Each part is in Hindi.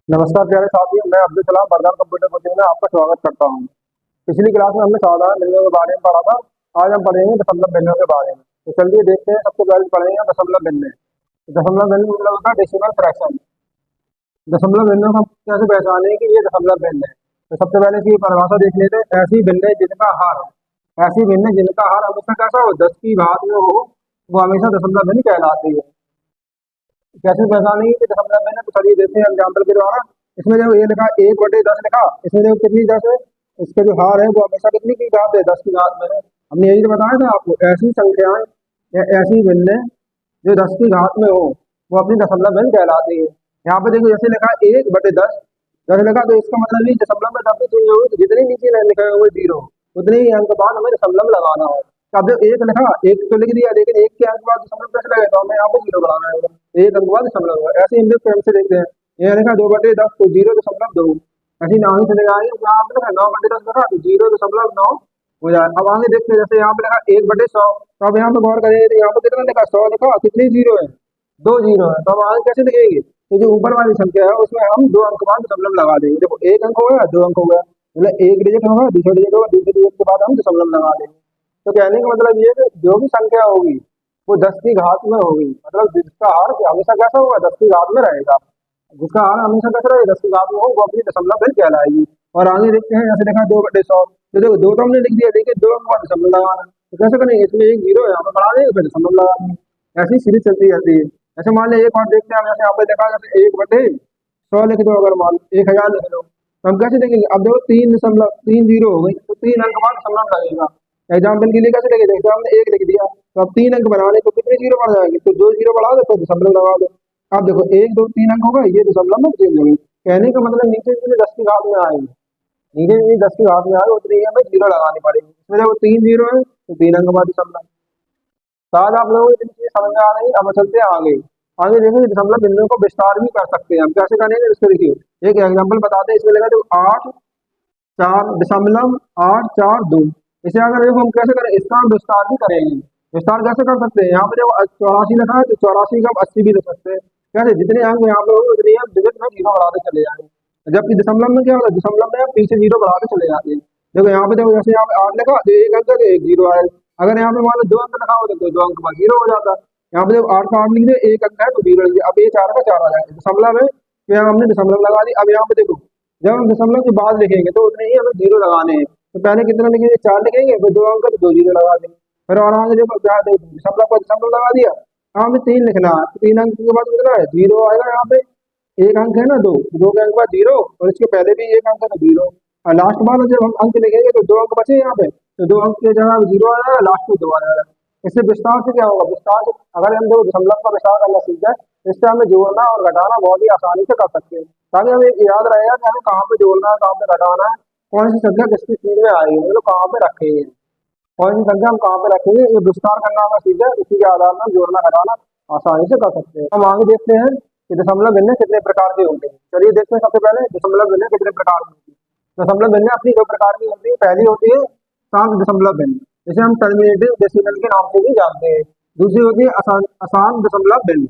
नमस्कार प्यारे साथियों, मैं अब्दुल सलाम बरदार कंप्यूटर कोचिंग में आपका स्वागत करता हूं। पिछली क्लास में हमने साधारण भिन्नों के बारे में पढ़ा था। आज हम पढ़ेंगे दशमलव भिन्नों के बारे में। तो चलिए देखते हैं। सबसे पहले पढ़ेंगे दशमलव भिन्न। दशमलव भिन्न मतलब होता है डेसिमल फ्रैक्शन। दशमलव भिन्नों को हम कैसे पहचाने कि ये दशमलव भिन्न है। तो सबसे पहले इसकी परिभाषा देख लेते हैं। ऐसी भिन्न जिनका हार ऐसी भिन्न जिनका हार हमेशा कैसा हो, 10 की घात में हो, वो हमेशा दशमलव भिन्न कहलाती है। कैसे पहचानेंगे कि दशमलव भिन्न? तो चलिए देखते हैं एग्जाम्पल के द्वारा। इसमें जो ये लिखा 1/10 लिखा, इसमें जो कितनी 10 है, इसके जो हार है वो हमेशा कितनी की घात है, 10 की घात में है। हमने यही तो बताया था आपको। ऐसी संख्याएं या ऐसी भिन्न जो 10 की घात में हो, वो अपनी दशमलव भिन्न कहलाती है। यहाँ पे देखो जैसे लिखा 1/10, 10 लिखा, तो इसका मतलब ये दशमलव में तब भी चेंज होगी, जितनी नीचे लिखा है वो 0, उतने ही अंक बाद हमें दशमलव लगाना है। तो अब जब 1 लिखा, 1 तो लिख दिया, लेकिन 1 के अंक बाद दशमलव कैसे लगे, तो हमें यहाँ पे 0 बनाना है। 1 अंक बाद दशमलव होगा। ऐसे हम लोग प्रेम से देखते हैं। यहाँ लिखा 2/10, तो 0.2। ऐसे नाम चले जाएंगे। यहाँ पे लिखा 9/10 लिखा, तो 0.9 हो जाए। अब आगे देखते हैं, जैसे यहाँ पे लिखा 1/100, तो अब यहाँ पे गौर करेंगे तो यहाँ पे कितना लिखा, 100 लिखा, कितनी 0 है, 2 0 है। तो हम आगे कैसे लिखेंगे? तो जो ऊपर वाली संख्या है उसमें हम 2 अंक बाद दशमलव लगा देंगे। देखो 1 अंक हो गया, 2 अंक हो गया, मतलब 1 डिजिट होगा, दूसरा डिजिट होगा, दूसरे डिजिट के बाद हम दशमलव लगा देंगे। तो कहने का मतलब ये है कि जो भी संख्या होगी वो 10 की घात में होगी, मतलब जिसका हार हमेशा कैसा होगा, 10 की घात में रहेगा। जिसका हार हमेशा कैसा रहेगा, 10 की घात में हो, वो अपनी दशमलव भिन्न कहलाएगी। और आगे देखते हैं, जैसे देखा 2/100, तो देखो 2 तो हमने लिख दिया, देखिए 2 अंक बाद दशमलव लगाना है। तो कैसे करेंगे, इसमें एक 0 है, यहाँ पे बढ़ा देंगे, फिर दशमलव लगा देंगे। ऐसी सीरीज चलती रहती है। ऐसे मान लिया एक और देखते हैं, जैसे यहाँ पे देखा, जैसे 1/100 लिख दो, अगर मान 1000 लिख दो, तो हम कैसे देखेंगे? अब देखो 3 0 हो गई, तो 3 अंक बाद दशमलव लगेगा। एग्जाम्पल के लिए कैसे लगे, देखो हमने 1 लिख दिया, तो अब 3 अंक बनाने तो कितने 0 बढ़ जाएंगे, तो 2 0 बढ़ा दो, तो दशमलव लगा दो। अब देखो 1 2 3 अंक होगा, ये दशमलव में चेंज होगी। कहने का मतलब नीचे जितने 10 की घात में आएंगे, नीचे जितनी 10 की घात में आए उतनी ही हमें 0 लगानी पड़ेगी। इसमें देखो 3 0 है, तो 3 अंक बाद दशमलव। तो आज आप लोगों को इतनी चीजें समझ में आ रही है। अब चलते हैं आगे। आगे देखेंगे दशमलव बिंदुओं को विस्तार भी कर सकते हैं हम। कैसे करेंगे इसको देखिए, एक एग्जाम्पल बताते हैं। इसमें लगा देखो 8.4 इसे अगर देखो हम कैसे करें, इसका हम विस्तार भी करेंगे। विस्तार कैसे कर सकते हैं? यहाँ पे देखो 84 लिखा है, तो 84 का हम 80 भी लिख सकते हैं। कैसे? जितने अंक यहाँ पे होंगे उतने हम डिजिट में 0 बढ़ाते चले जाएंगे। जबकि दशमलव में क्या होगा, दशमलव में हम पीछे 0 बढ़ाते चले जाते हैं। देखो यहाँ पे देखो, जैसे यहाँ पे 8 लिखा, तो 1 अंक है, तो 1 0 आएगा। अगर यहाँ पे मान लो 2 अंक लिखा हो, तो 2 अंक बाद 0 हो जाता है। यहाँ पे देखो 8 का 8 लिख दिया, 1 अंक है तो 0 लिख दिया। अब ये 4 का 4 आ जाएगा, दशमलव है, तो यहाँ हमने दशमलव लगा दी। अब यहाँ पे देखो, जब हम दशमलव के बाद लिखेंगे तो उतने ही हमें 0 लगाने हैं। तो पहले कितना लिखेंगे, 4 लिखेंगे, फिर 2 अंक है तो 2 0 लगा देंगे। फिर और आगे देखो क्या, दशमलव को दशमलव लगा दिया। हाँ, हमें 3 लिखना है, तो 3 अंक के बाद कितना है, 0 आएगा। यहाँ पे 1 अंक है ना, 2 2 के अंक बाद 0, और इसके पहले भी 1 अंक है तो 0। और लास्ट बार जब हम अंक लिखेंगे तो 2 अंक बचे यहाँ पे, तो 2 अंक की जगह 0 आ जाएगा, लास्ट में 2 आ जाएगा। इससे विस्तार से क्या होगा, विस्तार से अगर हम देखो दशमलव का विस्तार करना सीख जाए, इससे हमें जोड़ना और घटाना बहुत ही आसानी से कर सकते हैं। ताकि हमें याद रहेगा कि हमें कहाँ पे जोड़ना है, कहाँ पे घटाना है, कौन सी संख्या किसकी स्पीड में आएगी, मतलब कहाँ पे रखेंगे, कौन सी संख्या हम कहाँ पे रखेंगे। ये विस्तार करना हमें सीख जाए, इसी के आधार पर जोड़ना घटाना आसानी से कर सकते हैं। हम आगे देखते हैं कि दशमलव भिन्न कितने प्रकार के होते हैं। चलिए देखते हैं सबसे पहले दशमलव भिन्न कितने प्रकार की होती है। दशमलव भिन्न अपनी 2 प्रकार की होती है। पहली होती है शांत दशमलव भिन्न, जिसे हम टर्मिनेटिव डेसिमल के नाम से भी जानते हैं। दूसरी होती है अशांत दशमलव भिन्न,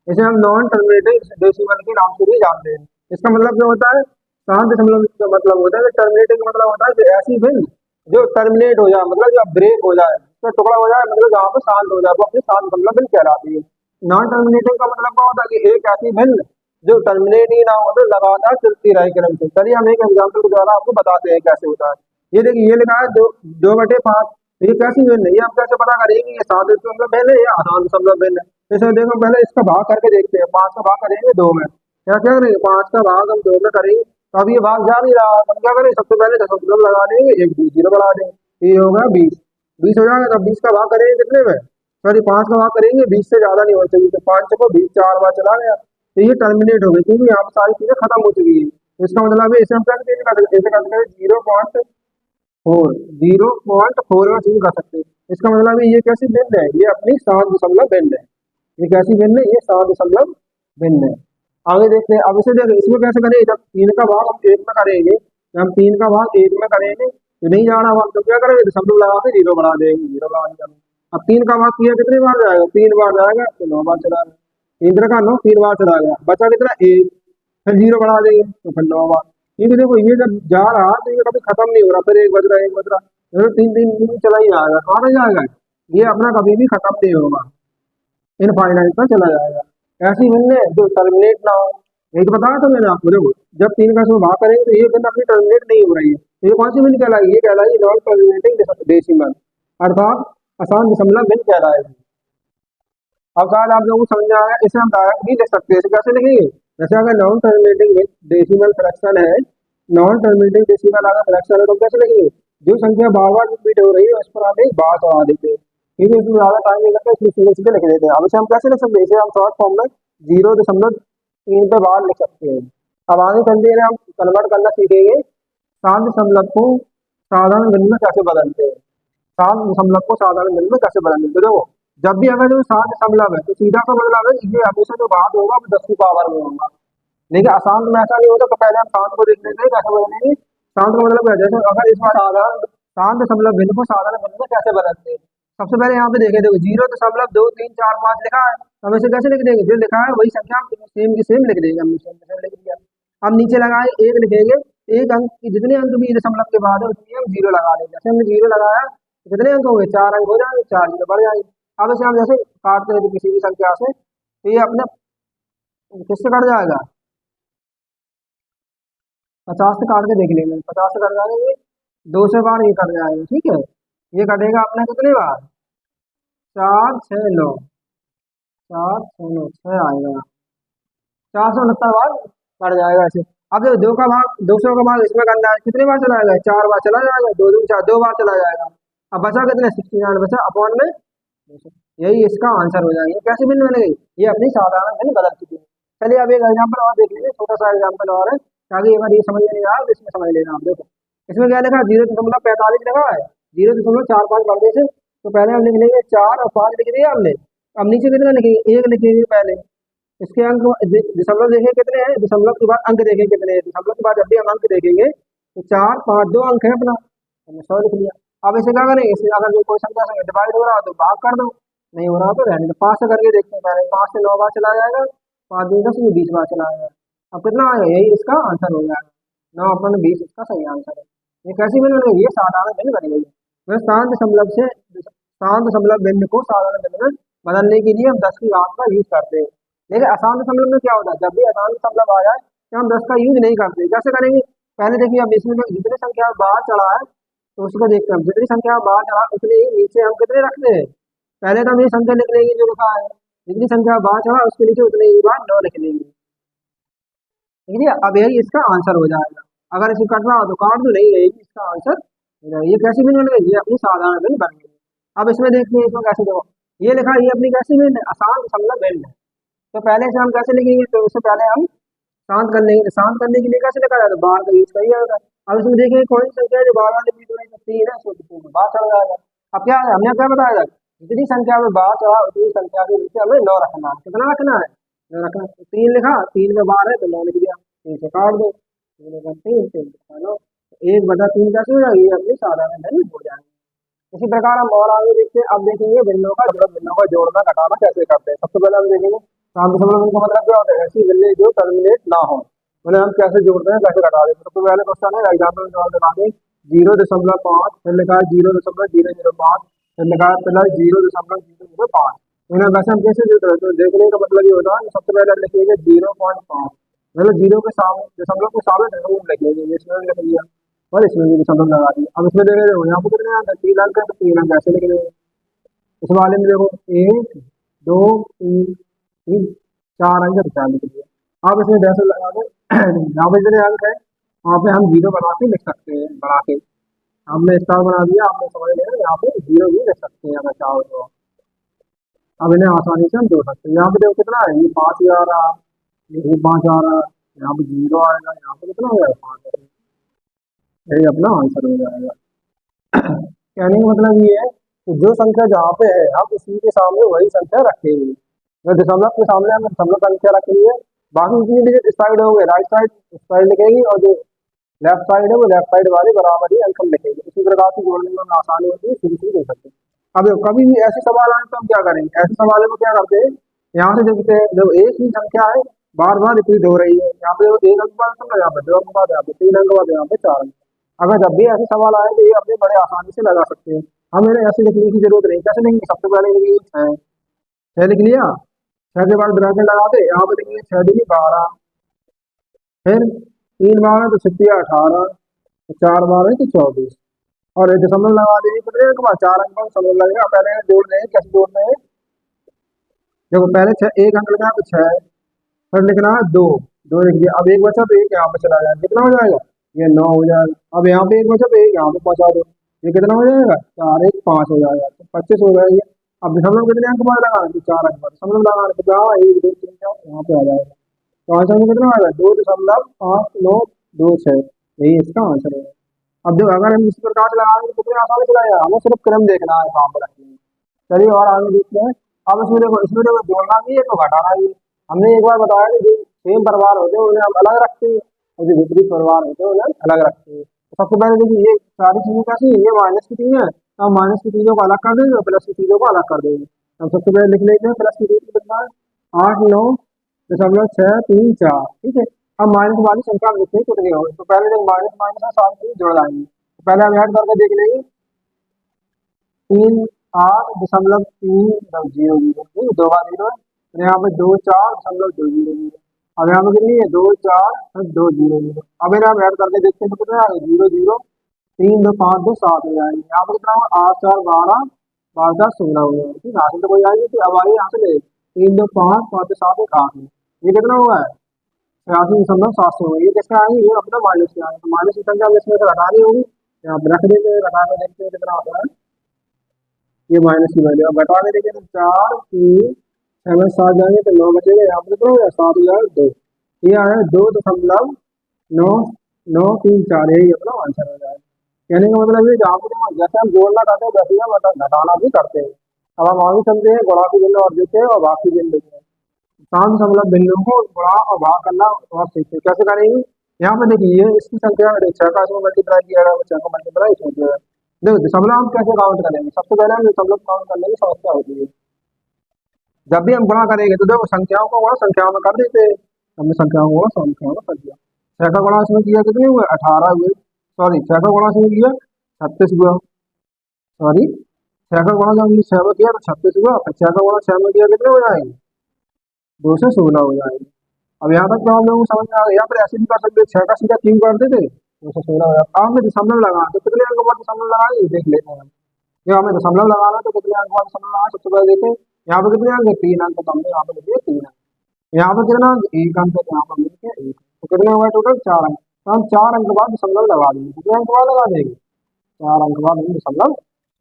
इसे हम नॉन टर्मिनेटिव डेसिमल के नाम से भी जानते हैं। इसका मतलब क्या होता है? शांत दशमलव का मतलब होता है, टर्मिनेटिव का मतलब होता है कि ऐसी भिन्न जो टर्मिनेट हो जाए, मतलब जो ब्रेक हो जाए, तो टुकड़ा हो जाए, मतलब जहाँ पे शांत हो जाए, वो अपनी शांत दशमलव भिन्न कहलाती है। नॉन टर्मिनेटिव का मतलब क्या होता है कि एक ऐसी भिन्न जो टर्मिनेट ही ना हो, तो लगातार चलती रहे क्रम से। चलिए हम एक एग्जाम्पल के द्वारा आपको बताते हैं कैसे होता है। ये देखिए, ये लिखा है 2/5। ये कैसी भिन्न है, ये हम कैसे पता करेंगे ये शांत दशमलव भिन्न है या अशांत दशमलव भिन्न है? इसमें देखो पहले इसका भाग करके देखते हैं। 5 का भाग करेंगे 2 में, क्या क्या करेंगे, 5 का भाग हम 2 में करेंगे, तो अब ये भाग जा नहीं रहा। हम क्या करें, सबसे पहले दशमलव लगा देंगे, एक 0 बढ़ा देंगे, ये होगा 20। 20 हो जाएगा, तब 20 का भाग करेंगे कितने में, सॉरी 5 का भाग करेंगे, 20 से ज्यादा नहीं होना चाहिए। तो 5 को 20 4 बार चला गया, तो ये टर्मिनेट हो गई, क्योंकि यहाँ पर सारी चीजें खत्म हो चुकी है। तो इसका मतलब है इसे हम कैसे ऐसे करते हैं, 0.4 में चेंज कर सकते हैं। इसका मतलब है ये कैसी भिन्न है, ये अपनी शांत दशमलव भिन्न है। ये कैसी भिन्न है, ये शांत दशमलव भिन्न है। आगे देखते हैं। अब इसे देखो, इसमें कैसे करेंगे, जब 3 का भाग हम 1 में करेंगे, जब हम 3 का भाग 1 में करेंगे तो नहीं जा रहा भाग, तो क्या करेंगे, दशमलव लगा के 0 बना देंगे, 0 लगा दिया। अब 3 का भाग किया कितनी बार जाएगा, 3 बार जाएगा, तो 9 बार चला गया। 3 का 9 3 बार चला गया, बचा कितना 1। फिर जीरो बढ़ा देंगे तो फिर 9 बार। क्योंकि देखो ये जब जा रहा तो ये कभी खत्म नहीं हो रहा, फिर 1 बज रहा 1 बज रहा, ये तो 3 3 चला ही जाएगा, कहाँ तक जाएगा, ये अपना कभी भी खत्म नहीं होगा, इनफाइनाइट पर चला जाएगा। ऐसी बिन है जो टर्मिनेट ना हो। एक तो बताया था मैंने आपको, देखो जब 3 का इसमें भाग करेंगे तो ये बिन अपनी टर्मिनेट नहीं हो रही है, तो ये कौन सी बिन कहलाई, ये कहलाई नॉन टर्मिनेटिंग डेसिमल, अर्थात आसान दशमलव बिन कहलाएगी। अब शायद आप लोगों को समझ में आया, इसे हम डायरेक्ट भी लिख सकते हैं, इसे कैसे लिखेंगे, जैसे अगर नॉन टर्मिनेटिंग डेसिमल फ्रैक्शन है, नॉन टर्मिनेटिंग डेसिमल अगर फ्रैक्शन है तो कैसे लिखेंगे, जो संख्या बार बार रिपीट हो रही है उस पर आप एक बार चढ़ा देते हैं, क्योंकि इसमें ज्यादा टाइम नहीं लगता, इसलिए सीधे सीधे लिख देते हैं। अब इसे हम कैसे लिख सकते हैं, इसे हम शॉर्ट फॉर्म में 0.3 पे बार लिख सकते हैं। अब आगे चलते हैं हम कन्वर्ट करना सीखेंगे, 7 दशमलव को साधारण भिन्न में कैसे बदलते हैं, 7 दशमलव को साधारण भिन्न में कैसे बदलते हैं। तो देखो जब भी अगर जो 7 दशमलव है तो सीधा सा बदलाव है, ये हमेशा जो भाग होगा वो 10 की पावर में होगा, लेकिन आसान में ऐसा नहीं होता। तो पहले हम 7 को देख लेते हैं कैसे बदलेंगे। 7 का मतलब क्या है, जैसे अगर इस बार साधारण 7 दशमलव भिन्न को साधारण भिन्न में कैसे बदलते हैं, सबसे पहले यहाँ पे देखे, देखो 0.2 3 4 5 लिखा है, हम इसे कैसे लिख देंगे, जो लिखा है वही संख्या हम सेम की सेम लिख देंगे, हमने सेम की सेम लिख दिया। अब नीचे लगाए 1 लिखेंगे, एक अंक की जितने अंक भी दशमलव के बाद है उसमें हम 0 लगा देंगे, जैसे हमने 0 लगाया तो कितने अंक हो गए, 4 अंक हो जाएंगे, 4 जीरो बढ़ जाएंगे। अब इसे हम जैसे काटते हैं किसी भी संख्या से तो ये अपने किससे कट जाएगा, 50 से काट के देख लेंगे, 50 से कट जाएंगे, 2 से बार ये कट जाएगा, ठीक है, ये कटेगा अपने कितने बार, 4 6 9, 4 6 9 6 आएगा, 469 बार कट जाएगा ऐसे। अब देखो 200 का भाग इसमें करना है, कितने बार चला जाएगा, 4 बार चला जाएगा, 2 2 4 2 बार चला जाएगा। अब बचा कितने, 69 बचा अपॉन में 200, यही इसका आंसर हो जाएगा। कैसे भिन्न बन गई, ये अपनी साधारण भिन्न बदल चुकी है। चलिए अब एक एग्जाम्पल और देख लीजिए, छोटा सा एग्जाम्पल और है, ताकि अगर ये समझ में नहीं आया तो इसमें समझ लेना। आप देखो इसमें क्या लिखा है, 0.45 लिखा है, 0.45 बढ़ से, तो पहले हम लिख लेंगे 4 और 5 लिख दिया हमने। अब नीचे कितना लिखेंगे, 1 लिखेंगे पहले, इसके अंक दशमलव देखें कितने हैं, दशमलव के बाद अंक देखें कितने हैं, दशमलव के बाद जब भी हम अंक देखेंगे तो 4 5 2 अंक है अपना, हमने 100 लिख लिया। अब इसे क्या करेंगे, इससे अगर जो कोई संख्या से डिवाइड हो रहा है तो भाग कर दो, नहीं हो रहा तो रहने दो। 5 से करके देखते हैं, पहले 5 से 9 बार चला जाएगा, 5 2 10 20 बार चला जाएगा। अब कितना आएगा, यही इसका आंसर हो जाएगा, 9 अपन 20 इसका सही आंसर है। ये कैसी भिन्न बन गई, ये साधारण भिन्न बन गई। मैं 7 दशमलव भिन्न को साधारण भिन्न में बदलने के लिए हम 10 की घात का यूज करते हैं, लेकिन आसान दशमलव में क्या होता है, जब भी आसान दशमलव आ जाए तो हम 10 का यूज नहीं करते। कैसे करेंगे, पहले देखिए अब इसमें जितनी संख्या बाहर चढ़ा है तो उसको देखते हैं, जितनी संख्या बाहर चढ़ा उतने ही नीचे हम कितने रखते हैं, पहले तो हम ये संख्या लिख लेंगे जो लिखा है, जितनी संख्या बाहर चढ़ा उसके नीचे उतने ही बार 9 लिख लेंगे, ठीक है। अब यही इसका आंसर हो जाएगा। अगर इसे कट रहा हो तो काट दो, नहीं यही इसका आंसर हो जाएगा। ये कैसी भिन्न बन गई, ये अपनी साधारण भिन्न बन गई। अब इसमें देखते हैं, इसमें कैसे देखो ये लिखा है, ये अपनी कैसी भिन्न है, आसान दशमलव भिन्न है। तो पहले से हम कैसे लिखेंगे, तो उससे पहले हम शांत कर लेंगे, शांत करने के लिए कैसे लिखा जाता है, बार का यूज करिए जाएगा। अब इसमें देखिए कौन सी संख्या है जो बार बार रिपीट हो रही है, 3 है, तो बार चढ़ जाएगा। अब क्या है, हमने क्या बताया था, जितनी संख्या में बार चढ़ा उतनी संख्या के नीचे हमें 9 रखना है, कितना रखना है, 9 रखना है। 3 लिखा, 3 में बार है तो 9 लिख दिया, 3 से काट दो, 3 का 3 3 का 9, 1/3 कैसे हो जाएगी, ये अपनी साधारण भिन्न हो जाएगी। इसी प्रकार हम और आगे देखते हैं। अब देखेंगे भिन्नों का जोड़ना घटाना कैसे करते हैं। सबसे पहले हम देखेंगे 7 दशमलव का मतलब क्या होता है, ऐसी भिन्न जो टर्मिनेट ना हो, उन्हें हम कैसे जोड़ते हैं, कैसे घटा देते हैं। सबसे पहले क्वेश्चन है एग्जाम्पल जवाब दिखा दें, 0.5 फिर लिखा है 0.005 फिर लिखा है प्लस 0.005। इन्हें वैसे हम कैसे जोड़ते हैं, तो देखने का मतलब ये होता है सबसे पहले हम लिखेंगे 0.5, मतलब 0 के सामने दशमलव के सामने दशमलव लिखेंगे, इसमें लिख दिया और इसमें भी दशमलव लगा दिया। अब इसमें देख रहे हो यहाँ पर कितने अंक है, 3 अंक है, तो 3 अंक ऐसे लिख देंगे। इस वाले में देखो 1 2 3 4 अंक है, तो 4 लिख दिया। आप इसमें जैसे लगा दो, यहाँ पे जितने अंक है वहाँ पे हम 0 बना के लिख सकते हैं, बढ़ा के हमने स्टार बना दिया, आपने समझ लिया, यहाँ पे 0 भी लिख सकते हैं अगर चाहो तो। अब इन्हें आसानी से हम जोड़ सकते हैं। यहाँ पे देखो कितना है, ये 5 आ रहा, ये 5 आ रहा, यहाँ पे 0 आएगा, यहाँ पे कितना हो जाएगा 5, यही अपना आंसर हो जाएगा। कहने का मतलब ये है कि जो संख्या जहाँ पे है हम उसी के सामने वही संख्या रखेंगे, तो दशमलव के सामने हम दशमलव संख्या रखेंगे, बाकी जितनी डिजिट साइड होंगे राइट साइड उस साइड लिखेंगे, और जो लेफ्ट साइड है वो लेफ्ट साइड वाले बराबर ही अंक हम लिखेंगे। इसी प्रकार से जोड़ने में आसानी होती है, सीधी सीधी देख सकते हैं। अब कभी भी ऐसे सवाल आए तो हम क्या करेंगे, ऐसे सवालों में क्या करते हैं, यहाँ से देखते हैं जब एक ही संख्या है बार बार रिपीट हो रही है। यहाँ पे एक अंक बाद समझ, यहाँ पे दो अंक बाद, यहाँ पे तीन अंक बाद, यहाँ पे चार अंक। अगर जब भी ऐसे सवाल आए तो ये अपने बड़े आसानी से लगा सकते हैं। हमें ऐसे लिखने की जरूरत नहीं। कैसे लिखेंगे? सबसे पहले लिखिए छः, छः लिख लिया। छः के बाद ब्रैकेट लगा के यहाँ पे लिखिए छः दूनी 12, फिर तीन बार है तो छुट्टी 18, चार बार है तो 24, और एक दशमलव लगा देंगे कितने अंक बाद? चार अंक बाद दशमलव लगेगा। पहले जोड़ रहे हैं, कैसे जोड़ रहे हैं? देखो पहले छः, एक अंक लिखना है तो छः, फिर लिखना है दो, दो लिख दिया। अब एक बचा तो एक यहाँ पे चला जाएगा, कितना हो जाएगा? ये 9 हो जाएगा। अब यहाँ पे एक बचा तो एक यहाँ पे पहुंचा दो, ये कितना हो जाएगा? चार एक 5 हो जाएगा, तो 25 हो जाएगी। अब दशमलव कितने अंक बाद लगाना? तो चार अंक बाद दशमलव लगाना, तो जहाँ एक दो तीन चार यहाँ पे आ जाएगा। तो आंसर में कितना आएगा? 2.59626, यही इसका आंसर है। अब देखो अगर हम इस प्रकार से लगाएंगे तो कितने आसानी से लगाएगा, हमें सिर्फ क्रम देखना है कहाँ पर रखनी है। चलिए और आगे देखते हैं। अब इसमें देखो जोड़ना भी है तो घटाना भी है। हमने एक बार बताया कि जो सेम परिवार होते हैं उन्हें हम अलग रखते हैं, और जो विपरीत परिवार होते हैं उन्हें अलग रखते हैं। तो सबसे पहले देखिए ये सारी चीजें कैसी है, ये माइनस की चीजें हैं, तो हम माइनस की चीजों को अलग कर देंगे और प्लस की चीजों को अलग कर देंगे। हम सबसे पहले लिख लेते हैं प्लस की चीज कितना है? 8, 9.634, ठीक है। अब माइनस वाली संख्या हम लिखते हैं कितनी हो, तो पहले जब माइनस माइनस है सारी चीज जोड़ लाएंगे। तो पहले हम ऐड करके देख लेंगे, 3, 8.3 जीरो जीरो, ठीक है, दो बार जीरो है। फिर यहाँ पे 2, 4.2 जीरो जीरो। अब यहाँ पे कितनी है? 2, 4, 2 जीरो जीरो। अब इन्हें हम ऐड करके देखते हैं तो कितना आएगा? 0, 0, 3, 2, 5, 2, 7 हो जाएंगे। यहाँ पे कितना होगा? 8, 4, 12, 12, 4, 16 हो जाएगा, ठीक है। हासिल तो कोई आएगी थी, अब आइए यहाँ से ले 3, 2, 5, 5, 2, 7, 1, 8 ये कितना हुआ है? 86.700 हुआ। ये किसका आएगी? ये अपना माइनस का आएगा। तो माइनस की संख्या हमें इसमें से घटानी होगी, यहाँ पे रख देते हैं, घटा के देखते हैं कितना होता है। ये माइनस की वैल्यू अब घटा के देखें तो 4, 3, 7 जाएंगे तो 9 बचेगा। यहाँ पे तो 7,002, ये आया 2.993, यही अपना आंसर हो जाएगा। कहने का मतलब ये जहाँ पे जैसे हम जोड़ना चाहते हैं वैसे ही हम घटाना भी करते हैं। अब हम आगे चलते हैं, गुणा की भिन्न और देखते हैं और भाग की भिन्न देखते हैं। साम समलग भिन्नों को गुणा और भाग करना और सीखते हैं। कैसे करेंगे? यहाँ पे देखिए इसकी संख्या छह का इसमें मल्टीप्लाई किया गया, छह का मल्टीप्लाई इसमें किया गया। देखो दशमलव हम कैसे काउंट करेंगे? सबसे पहले हम दशमलव काउंट करने की समस्या होती है। जब भी हम गुणा करेंगे तो देखो संख्याओं को गुणा संख्याओं में कर देते हैं, हमने संख्याओं को गुणा संख्याओं में कर दिया। छह का गुणा इसमें किया कितने हुए? 18 हुए। सॉरी, छह का गुणा इसमें किया 36 हुआ। सॉरी, छह का गुणा जब हमने छह में किया तो 36 हुआ, फिर छह का गुणा छह में किया कितने हो जाएंगे? 216 हो जाएंगे। अब यहाँ तक तो हम लोगों को समझ में आ गया। यहाँ पर ऐसे भी कर सकते, छह का सीधा क्यों कर देते, 216 हो जाता। अब हमें दशमलव लगाना, तो कितने अंक बाद दशमलव लगाएंगे देख लेते हैं। जो हमें दशमलव लगाना तो कितने अंक बाद दशमलव लगाना, सबसे पहले देखें यहाँ पे कितने अंक है? 3 अंक, तो हमने यहाँ पे लिखे 3 अंक। यहाँ पे कितना अंक? 1 अंक, तो यहाँ पर लिखे 1। तो कितने हो गए टोटल? 4 अंक। तो हम 4 अंक बाद दशमलव लगा देंगे। कितने अंक बाद लगा देंगे? 4 अंक बाद हम दशमलव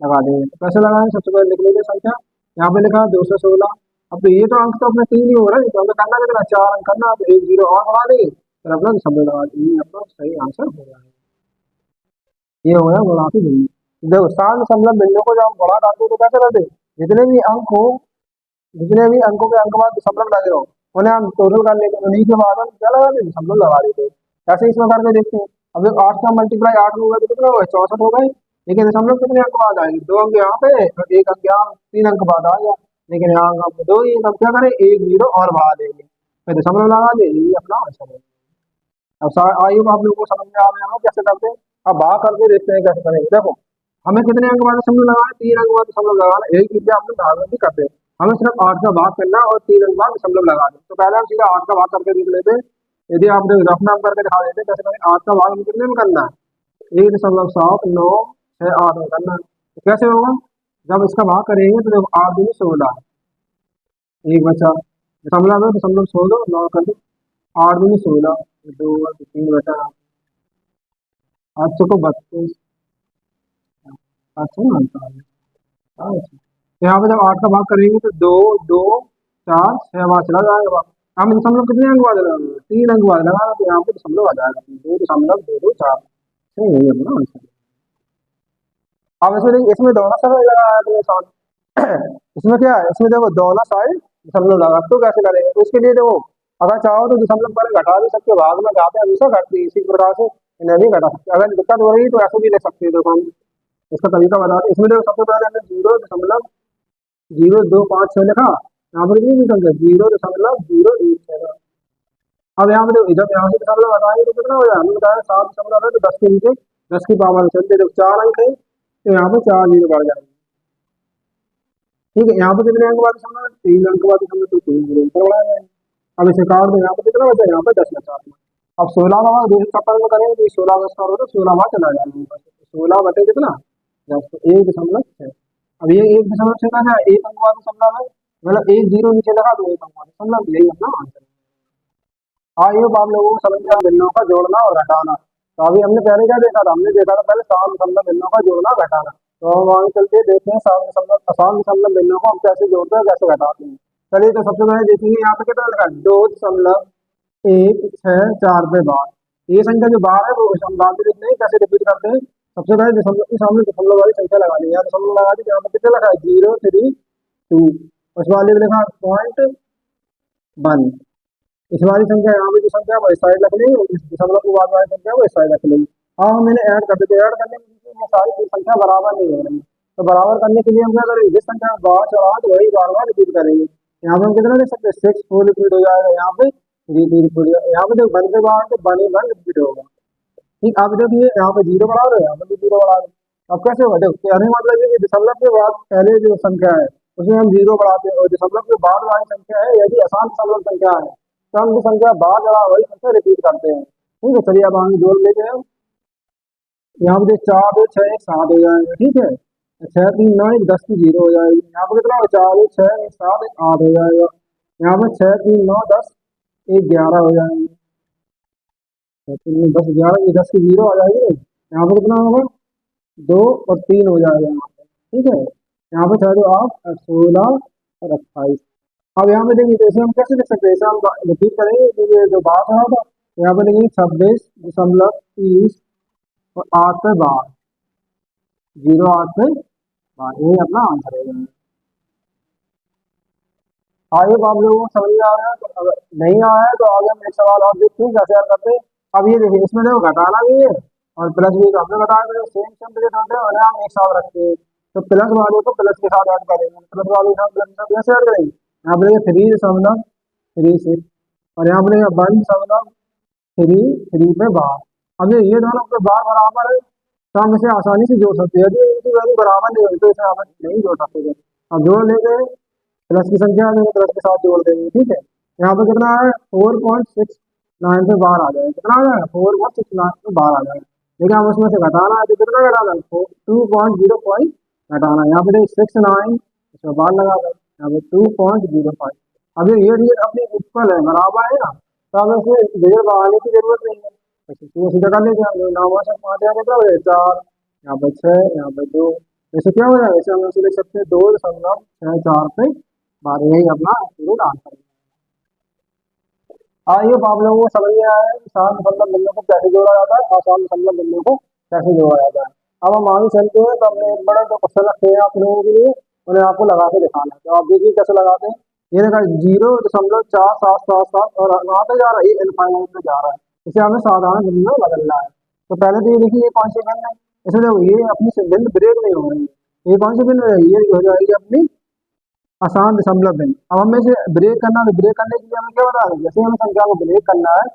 लगा देंगे। तो कैसे लगाएंगे? सबसे पहले लिख लीजिए संख्या, यहाँ पे लिखा है 216। अब तो ये तो अंक तो अपने 3 ही हो रहा है, तो हमें करना कितना? 4 अंक करना, तो एक जीरो और बढ़ा देंगे, फिर अपना दशमलव लगा देंगे, अपना सही आंसर हो जाएगा। ये हो गया गुणा की भिन्न। देखो सात दशमलव भिन्नों को जब हम गुणा करते हैं तो कैसे करते हैं? जितने भी अंक हो, जितने भी अंकों के अंक बाद दशमलव लगे हो उन्हें हम टोटल कर लेते हैं, उन्हीं के बाद हम क्या लगा देते? दशमलव लगा देते हैं। कैसे इसमें करके देखते हैं। अब देखो 8 का मल्टीप्लाई 8 में हुआ तो कितना हो गए? 64 हो गए। लेकिन दशमलव कितने अंक बाद आएंगे? 2 अंक यहाँ पे और 1 अंक यहाँ, 3 अंक बाद आ गया। लेकिन यहाँ अंक दो ही, हम क्या करें? एक जीरो और बढ़ा देंगे, फिर दशमलव लगा देंगे, ये अपना आंसर है। अब आयु आप लोगों को समझ में आ रहा है कैसे करते हैं। अब भाग करके देखते हैं कैसे करेंगे। देखो हमें कितने अंक बाद दशमलव लगाना? 3 अंक बाद दशमलव लगाना। यही चीजें आप लोग भाग में भी करते हैं। हमें सिर्फ 8 का भाग करना और 3 अंक बाद दशमलव लगा दें। तो पहले हम सीधा 8 का भाग करके देख लेते हैं। यदि आप रफ नाम करके दिखा देते हैं कैसे करें। 8 का भाग हमें कितने में करना है? 1.796 में करना है। तो कैसे होगा? जब इसका भाग करेंगे तो देखो 8 दूनी 16, एक बचा दशमलव में, दशमलव छोड़ दो, 9 कर दो, 8 दूनी 16, 2 3 बचा, 8 को 32, अच्छा ना आता है। अच्छा, तो यहाँ पे जब 8 का भाग करेंगे तो 2 2 4 6 बार चला जाएगा। हम दशमलव कितने अंक बाद लगाएंगे? 3 अंक बाद लगाना, तो यहाँ पे दशमलव आ जाएगा 2.224। यही अपना आंसर है। अब इसमें इसमें दोनों साइड लगाया तो आसान। इसमें क्या है? इसमें देखो दोनों साइड दशमलव लगा, तो कैसे करेंगे? तो इसके लिए देखो अगर चाहो तो दशमलव पहले घटा भी सकते हो, भाग में जाते हैं हमेशा घटती है, इसी प्रकार से इन्हें भी घटा सकते हैं। अगर दिक्कत हो रही है तो ऐसे भी ले सकते हैं। देखो हम इसका तरीका बताते हैं। इसमें देखो सबसे पहले हमने 0.025 लिखा, यहाँ पर ये निकल गया 0.016। अब यहाँ पे देखो, जब यहाँ से दशमलव हटाएंगे तो कितना हो जाएगा, हमने बताया 7 दशमलव है तो 10 के नीचे 10 की पावर चलते, जब 4 अंक है तो यहाँ पे 4 जीरो बढ़ जाएंगे। ठीक है, यहाँ पे कितने अंक बाद दशमलव, 3 अंक बाद दशमलव, तो 3 जीरो ऊपर बढ़ा जाएंगे। अब इसे काट दो, यहाँ पे कितना बचा, यहाँ पे 10 बचा। अब 16 का भाग दूसरे चक्कर में करेंगे तो 16 का स्क्वायर होता है, 16 भाग चला जाएगा, 16 बटे कितना, 10, तो 1.6। अब ये 1.6 का है, एक अंक बाद दशमलव है, मतलब एक जीरो नीचे लगा दो, एक अंक बाद दशमलव, यही अपना आंसर है। हाँ, ये आप लोगों को समझ में आया भिन्नों का जोड़ना और घटाना। तो अभी हमने पहले क्या देखा था, हमने देखा था पहले 7 दशमलव भिन्नों का जोड़ना घटाना। तो हम आगे चलते देखते हैं 7 दशमलव भिन्नों को हम कैसे जोड़ते हैं, कैसे घटाते हैं। चलिए, तो सबसे पहले देखेंगे यहाँ पे कितना लिखा है, 2.164 पे बार। ये संख्या जो बार है वो हम बाद में देखते हैं कैसे रिपीट करते हैं। सबसे पहले दशमलव के सामने दशमलव वाली संख्या लगा ली, यहाँ दशमलव लगा दी, यहाँ पे कितना लिखा है, 032। उस वाले में लिखा 0.1। इस वाली संख्या यहाँ पे जो संख्या है वो इस साइड रख लेंगे, इस दशमलव के बाद वाली संख्या वो इस साइड रख लेंगे। हाँ, हम इन्हें ऐड कर देते, ऐड करने के लिए सारी संख्या बराबर नहीं हो रही, तो बराबर करने के लिए हम क्या करेंगे, जिस संख्या में बार चढ़ा तो वही बार बार रिपीट करेंगे। यहाँ पे हम कितना देख सकते हैं, 6 4 रिपीट हो जाएगा, यहाँ पे 3 3 रिपीट हो जाएगा, यहाँ पे देखो 1 के बाद तो 1 1 रिपीट होगा। ठीक, अब देखिए यहाँ पे 0 बढ़ा रहे हैं, यहाँ पे भी 0 बढ़ा रहे हैं। अब कैसे होगा, देखो कहने का मतलब ये कि दशमलव के बाद पहले जो संख्या है उसमें हम 0 बढ़ाते हैं, और दशमलव के बाद वाली संख्या है यदि आसान दशमलव संख्या है तो हम जो संख्या बार चढ़ा वही संख्या रिपीट करते हैं। ठीक है, चलिए अब आगे जोड़ लेते हैं। यहाँ पे 4 2 6 1 7 हो जाएगा। ठीक है, 6 3 9 1 10 की 0 हो जाएगी। यहाँ पे कितना हो, 4 1 6 1 7 1 8 हो जाएगा। यहाँ पे 6 3 9 10 1 11 हो जाएंगे, 6 3 9 10 11, ये 10 की 0 आ जाएगी। यहाँ पे कितना होगा, 2 और 3 हो जाएगा यहाँ पे। ठीक है, यहाँ पे 6 2 8 16 और 28। अब यहाँ पे देखिए, तो इसे हम कैसे लिख सकते हैं, इसे हम रिपीट करेंगे कि ये जो बात है तो यहाँ पे लिखेंगे 26.30 और 8 पे 12, 08 पे 12, यही अपना आंसर है। आगे आप लोगों को समझ में आ रहा है, तो अगर नहीं आया है तो आगे हम एक सवाल और देखते हैं कैसे हल करते हैं। अब ये देखिए, इसमें देखो घटाना भी है और प्लस भी, तो हमने बताया था सेम सेम डिजिट होते हैं उन्हें हम एक साथ रखते हैं, तो प्लस वाले को प्लस के साथ ऐड करेंगे, प्लस वाले के साथ प्लस के साथ कैसे ऐड करेंगे। यहाँ पे देखिए 3.36 और यहाँ पे देखिए 1.33 पे बार। अब ये दोनों के बार बराबर है तो हम इसे आसानी से जोड़ सकते हैं, यदि इनकी वैल्यू बराबर नहीं होती तो इसे हम नहीं जोड़ सकते। अब जोड़ लेते हैं, प्लस की संख्या है तो प्लस के साथ जोड़ देंगे। ठीक है, यहाँ पे कितना है, 4.69 पे बार आ जाएगा, कितना आ जाएगा, 4.69 पे बार आ जाएगा। लेकिन हम उसमें से घटाना है तो कितना घटाना है, 2.05 घटाना है। यहाँ पे देखिए 69, इसमें बार लगा दें, यहाँ पे 2.05। अभी ये डिजिट अपनी इक्वल है, बराबर है ना, तो हमें इसे डिजिट बढ़ाने की जरूरत नहीं है, तो सीधा कर लेते हैं। 9 से 5 कितना हो जाएगा, 4, यहाँ पे 6, यहाँ पे 2, ऐसे क्या हो जाएगा, ऐसे हम इसे लिख सकते हैं 2.64 पे बार, यही अपना एब्सोल्यूट आंसर है। आइए आप लोगों को समझ में आया है कि 7 दशमलव बिंदु को कैसे जोड़ा जाता है और 7 दशमलव बिंदु को कैसे जोड़ा जाता है। अब हम आगे चलते हैं, तो हमने एक बड़ा जो क्वेश्चन रखे हैं आप लोगों के लिए, उन्हें आपको लगा के दिखाना है। तो आप देखिए कैसे लगाते हैं। ये देखा 0.4777 और वहाँ पे जा रहा है, ये इनफाइनाइट पे जा रहा है, इसे हमें साधारण बिंदु में बदलना है। तो पहले तो ये देखिए, ये कौन सी बिंदु है, इसमें देखो ये अपनी बिंदु ब्रेक नहीं हो रही है, ये कौन सी बिंदु है, ये हो जाएगी अपनी आसान दशमलव बिंदु। अब हमें इसे ब्रेक करना है, तो ब्रेक करने के लिए हमें क्या बता दें, जैसे हमें संख्या को ब्रेक करना है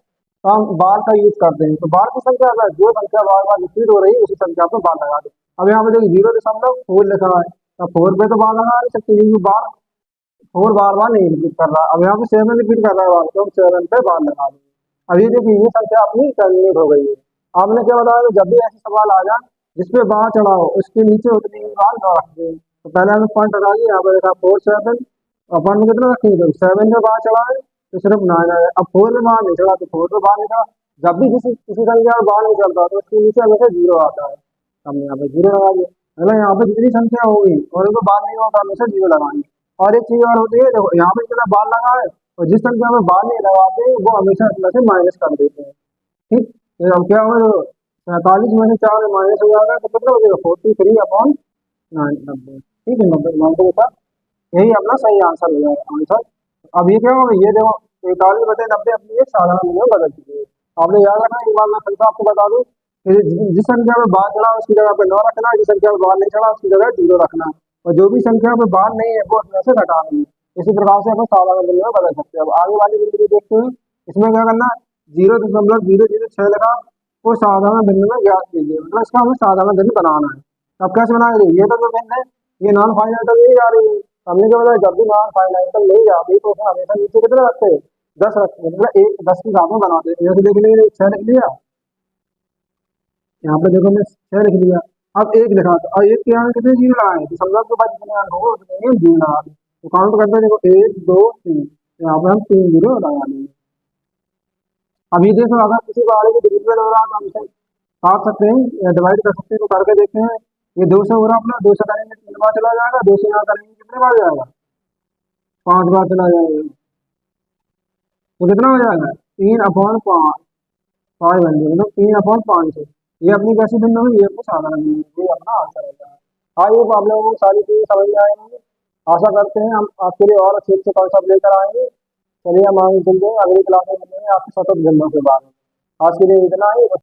तो हम बार का यूज करते हैं। तो बार की संख्या अगर जो संख्या बार बार रिपीट हो रही है उसी संख्या पर बार लगा दें। अब यहाँ पे देखिए 0.4 लिखा है, तो 4 पे तो बार लगा नहीं सकते क्योंकि बार 4 बार बार नहीं रिपीट कर रहा। अब यहाँ पे 7 रिपीट कर रहा है बार, तो हम 7 पे बार लगा देंगे। अब ये देखिए, ये संख्या अपनी टर्मिनेट हो गई है। आपने क्या बताया कि जब भी ऐसे सवाल आ जाए जिसपे बार चढ़ा हो उसके नीचे उतनी ही बार न रख दें। तो पहले हमें पॉइंट हटा दिया, यहाँ पे देखा 4 7, अपन में कितना रखेंगे, जब 7 में बार चढ़ा है तो सिर्फ 9 आएगा। अब 4 में बाहर नहीं चढ़ा तो 4 में बाहर नहीं चढ़ा, जब भी किसी संख्या में बाहर नहीं चलता तो उसके नीचे हमेशा 0 आता है, हमने यहाँ पे 0 लगा दिया। मतलब यहाँ पे जितनी संख्या होगी और उनको बाहर नहीं होता हमेशा 0 लगाएंगे। और एक चीज और होती है, देखो यहाँ पे कितना बार लगा है और जिस संख्या में बार नहीं लगाते वो हमेशा इसमें से माइनस कर देते हैं। ठीक, तो अब क्या होगा, 47 में से 4 माइनस हो जाएगा तो कितना हो जाएगा, 43/90। ठीक है, 90 के साथ यही अपना सही आंसर हो जाएगा आंसर। अब ये क्या होगा, ये देखो 43/90 अपनी एक साधारण बिंदु में बदल चुकी है। आपने याद रखना, एक बार मैं फिर से आपको बता दूं कि जिस संख्या में बार चढ़ा उसकी जगह पे 9 रखना, जिस संख्या में बार नहीं चढ़ा उसकी जगह 0 रखना, और जो भी संख्या में बार नहीं है वो उसमें से घटा देंगे। इसी प्रकार से अपन साधारण बिंदु में बदल सकते हैं। अब आगे वाली बिंदु देखते हैं, इसमें क्या करना है, 0.006 लगा वो साधारण भिन्न में ज्ञात कीजिए, मतलब इसका हमें साधारण भिन्न बनाना है। अब कैसे बनाएंगे, ये तो जो भिन्न है ये नॉन फाइनाइटल नहीं जा रही है, हमने क्या बताया, जब भी नॉन फाइनाइटल नहीं जाती तो उसमें हमेशा नीचे कितने रखते हैं, 10 रखते हैं, मतलब एक 10 की घात में बनाते हैं। जैसे देख लीजिए 6 लिख लिया, यहाँ पे देखो मैं 6 लिख लिया। अब एक लिखा था और एक के यहाँ कितने जीरो लगाए, तो समझो आपके पास जितने अंक हो उतने जीरो लगा दें। तो काउंट करते हैं, देखो 1 2 3, यहाँ पे हम 3 जीरो लगा देंगे। अभी देखो अगर किसी को आगे की डिविजन हो रहा है तो हम काट सकते हैं या डिवाइड कर सकते हैं, तो करके देखते हैं। ये 2 से हो रहा अपना, 2 से करेंगे 3 बार चला जाएगा, 2 से यहाँ करेंगे कितने बार जाएगा, 5 बार चला जाएगा। तो कितना हो जाएगा, 3/5 5 बन गया, मतलब 3/5 ये अपनी कैसी भिन्न हुई, ये अपनी साधारण भिन्न हुई, ये अपना आंसर हो जाएगा। हाँ ये आप लोगों को सारी चीजें समझ में आए होंगी, आशा करते हैं हम आपके लिए और अच्छे अच्छे कॉन्सेप्ट लेकर आएंगे। चलिए हम आगे चलते हैं, अगली क्लास में मिलेंगे आपके सतत भिन्नों के बारे में। आज के लिए इतना ही।